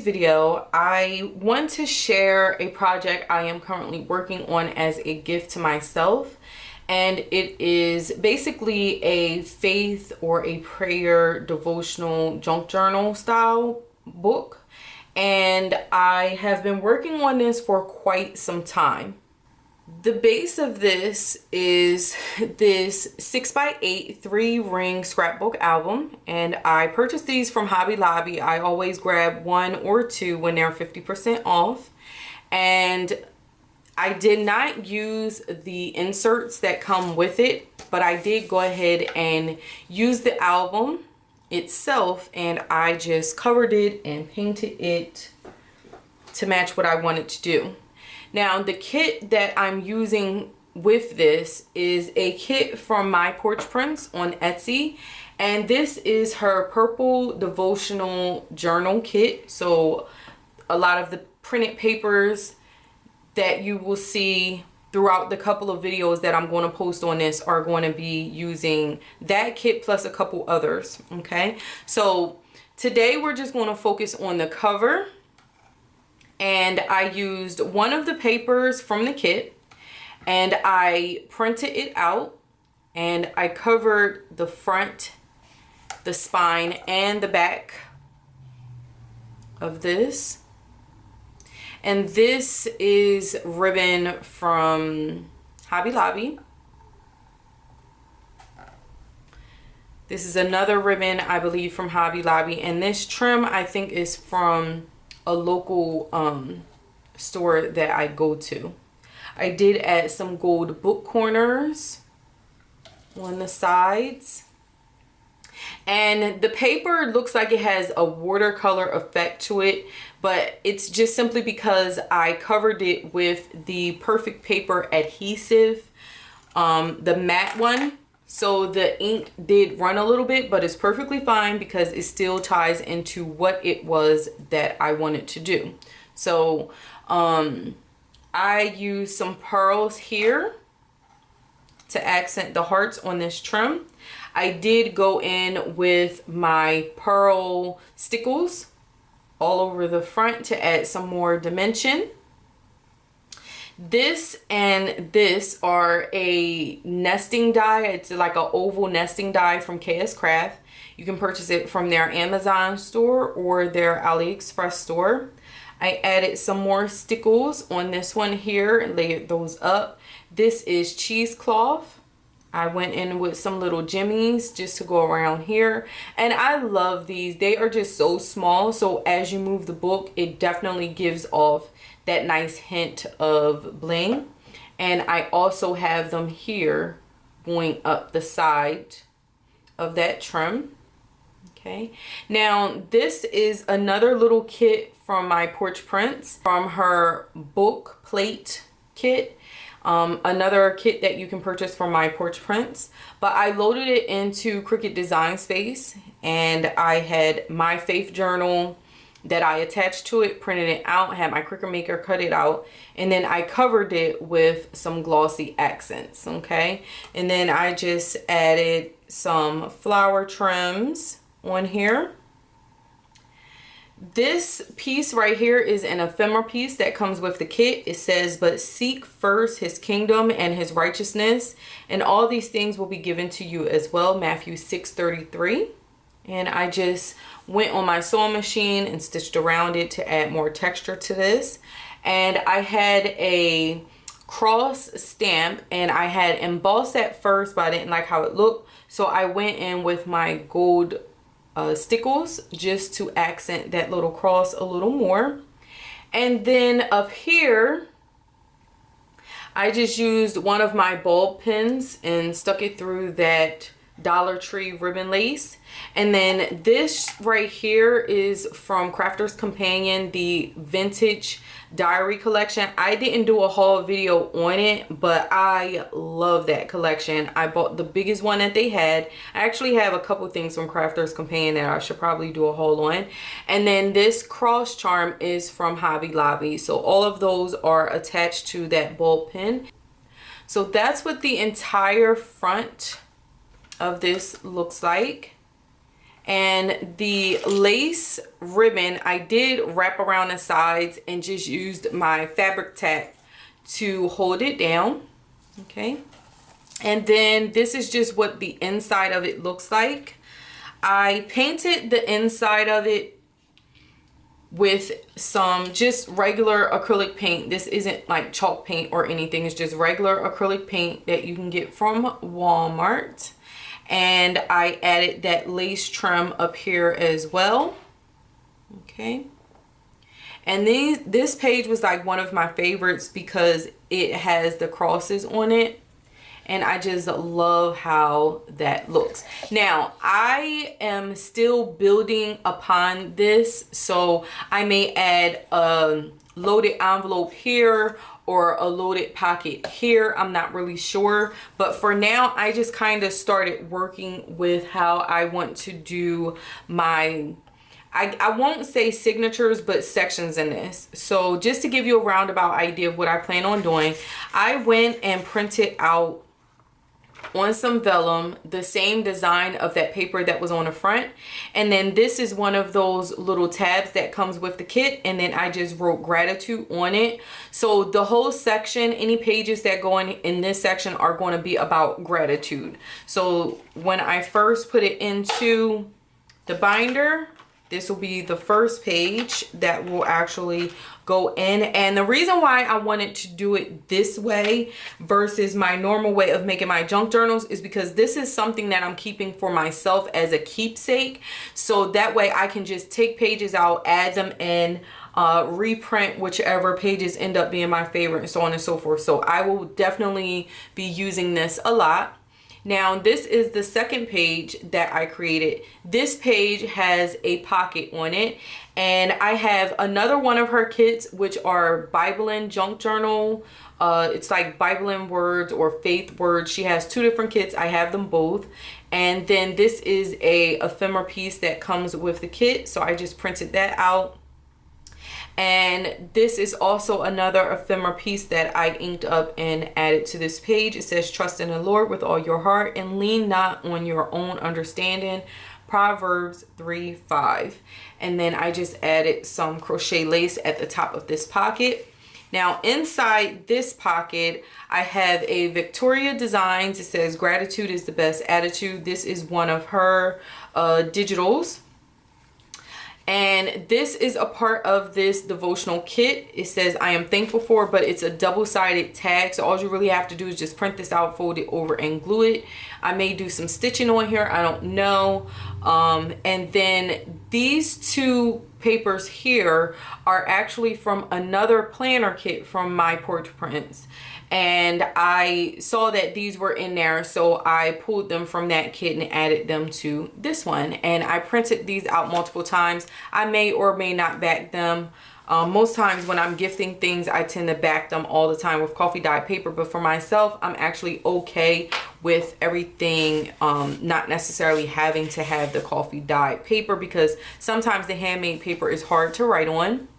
today's video, I want to share a project I am currently working on as a gift to myself. And it is basically a faith or a prayer devotional junk journal style book. And I have been working on this for quite some time. The base of this is this 6x8 3-ring scrapbook album, and I purchased these from Hobby Lobby. I always grab 1 or 2 when they're 50% off, and I did not use the inserts that come with it, but I did go ahead and use the album itself, and I just covered it and painted it to match what I wanted to do. Now, the kit that I'm using with this is a kit from my Porch Prints on Etsy, and this is her purple devotional journal kit. So a lot of the printed papers that you will see throughout the couple of videos that I'm going to post on this are going to be using that kit plus a couple others. Okay, so today we're just going to focus on the cover. And I used one of the papers from the kit, and I printed it out, and I covered the front, the spine, and the back of this. And this is ribbon from Hobby Lobby. This is another ribbon, I believe, from Hobby Lobby, and this trim I think is from a local store that I go to. I did add some gold book corners on the sides, and the paper looks like it has a watercolor effect to it, but it's just simply because I covered it with the Perfect Paper adhesive, the matte one. So the ink did run a little bit, but it's perfectly fine because it still ties into what it was that I wanted to do. So I used some pearls here to accent the hearts on this trim. I did go in with my pearl stickles all over the front to add some more dimension. This and this are a nesting die. It's like an oval nesting die from KSCrafts. You can purchase it from their Amazon store or their AliExpress store. I added some more stickles on this one here and layered those up. This is cheesecloth. I went in with some little jimmies just to go around here, and I love these. They are just so small, so as you move the book, it definitely gives off that nice hint of bling. And I also have them here going up the side of that trim. Okay, now this is another little kit from my Porch Prints, from her book plate kit. Another kit that you can purchase from my Porch Prints, but I loaded it into Cricut Design Space, and I had my faith journal that I attached to it, printed it out, had my Cricut maker cut it out, and then I covered it with some glossy accents. Okay, and then I just added some flower trims on here. This piece right here is an ephemera piece that comes with the kit. It says, "But seek first his kingdom and his righteousness, and all these things will be given to you as well." Matthew 6:33. And I just went on my sewing machine and stitched around it to add more texture to this. And I had a cross stamp, and I had embossed at first, but I didn't like how it looked. So I went in with my gold stickles just to accent that little cross a little more. And then up here, I just used one of my bulb pins and stuck it through that Dollar Tree ribbon lace. And then this right here is from Crafter's Companion, the vintage diary collection. I didn't do a haul video on it, but I love that collection. I bought the biggest one that they had. I actually have a couple things from Crafter's Companion that I should probably do a haul on. And then this cross charm is from Hobby Lobby. So all of those are attached to that bulb pin. So that's what the entire front of this looks like. And the lace ribbon, I did wrap around the sides and just used my fabric tack to hold it down. Okay. And then this is just what the inside of it looks like. I painted the inside of it with some just regular acrylic paint. This isn't like chalk paint or anything. It's just regular acrylic paint that you can get from Walmart. And I added that lace trim up here as well. Okay. And this page was like one of my favorites because it has the crosses on it. And I just love how that looks. Now, I am still building upon this. So I may add a loaded envelope here or a loaded pocket here. I'm not really sure. But for now, I just kind of started working with how I want to do my... I won't say signatures, but sections in this. So just to give you a roundabout idea of what I plan on doing, I went and printed out on some vellum the same design of that paper that was on the front, and then this is one of those little tabs that comes with the kit, and then I just wrote gratitude on it. So the whole section, any pages that go in this section are going to be about gratitude. So when I first put it into the binder, this will be the first page that will actually go in. And the reason why I wanted to do it this way versus my normal way of making my junk journals is because this is something that I'm keeping for myself as a keepsake. So that way I can just take pages out, add them in, reprint whichever pages end up being my favorite, and so on and so forth. So I will definitely be using this a lot. Now, this is the second page that I created. This page has a pocket on it, and I have another one of her kits, which are Bible and junk journal. It's like Bible and words or faith words. She has two different kits. I have them both. And then this is a ephemera piece that comes with the kit. So I just printed that out. And this is also another ephemera piece that I inked up and added to this page. It says, trust in the Lord with all your heart and lean not on your own understanding. Proverbs 3:5. And then I just added some crochet lace at the top of this pocket. Now inside this pocket, I have a Victoria Designs. It says gratitude is the best attitude. This is one of her digitals. And this is a part of this devotional kit. It says I am thankful for, but it's a double-sided tag. So all you really have to do is just print this out, fold it over, and glue it. I may do some stitching on here. I don't know. And then these two papers here are actually from another planner kit from my Porch prints. And I saw that these were in there, so I pulled them from that kit and added them to this one. And I printed these out multiple times. I may or may not back them. Most times when I'm gifting things, I tend to back them all the time with coffee dye paper. But for myself, I'm actually okay with everything not necessarily having to have the coffee dye paper, because sometimes the handmade paper is hard to write on,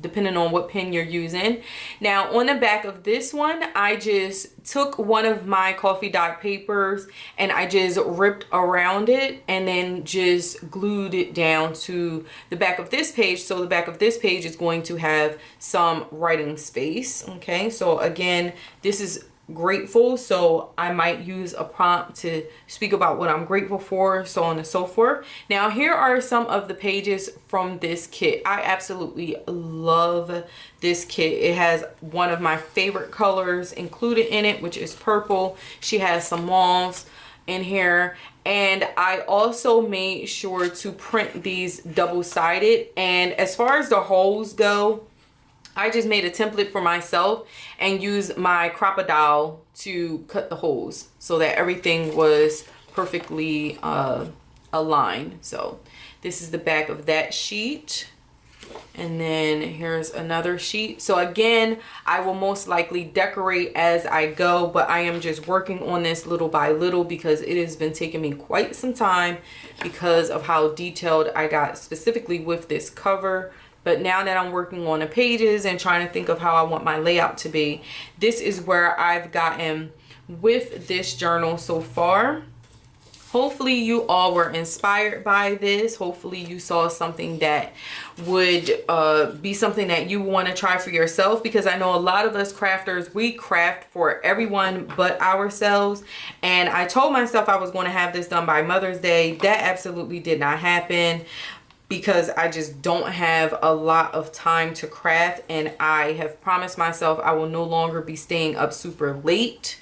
depending on what pen you're using. Now on the back of this one, I just took one of my coffee dye papers and I just ripped around it and then just glued it down to the back of this page. So the back of this page is going to have some writing space. Okay, so again, this is grateful, so I might use a prompt to speak about what I'm grateful for, so on and so forth. Now here are some of the pages from this kit. I absolutely love this kit. It has one of my favorite colors included in it, which is purple. She has some mauves in here, and I also made sure to print these double-sided. And as far as the holes go, I just made a template for myself and used my Crop-A-Dowel to cut the holes so that everything was perfectly aligned. So this is the back of that sheet. And then here's another sheet. So again, I will most likely decorate as I go, but I am just working on this little by little because it has been taking me quite some time because of how detailed I got specifically with this cover. But now that I'm working on the pages and trying to think of how I want my layout to be, this is where I've gotten with this journal so far. Hopefully you all were inspired by this. Hopefully you saw something that would be something that you want to try for yourself, because I know a lot of us crafters, we craft for everyone but ourselves. And I told myself I was going to have this done by Mother's Day. That absolutely did not happen, because I just don't have a lot of time to craft, and I have promised myself I will no longer be staying up super late,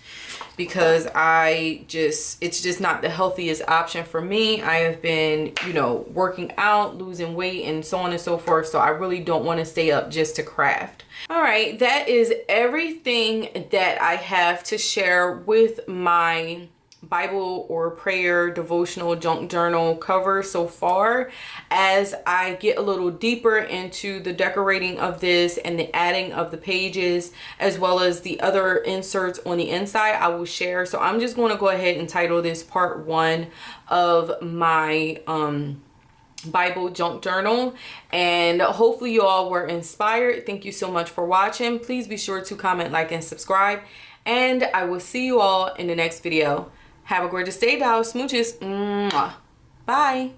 because it's just not the healthiest option for me. I have been, you know, working out, losing weight, and so on and so forth. So I really don't want to stay up just to craft. All right, that is everything that I have to share with my Bible or prayer devotional junk journal cover so far. As I get a little deeper into the decorating of this and the adding of the pages, as well as the other inserts on the inside, I will share. So I'm just going to go ahead and title this part 1 of my Bible junk journal, and hopefully you all were inspired. Thank you so much for watching. Please be sure to comment, like, and subscribe, and I will see you all in the next video. Have a gorgeous day, dolls. Smooches. Mwah. Bye.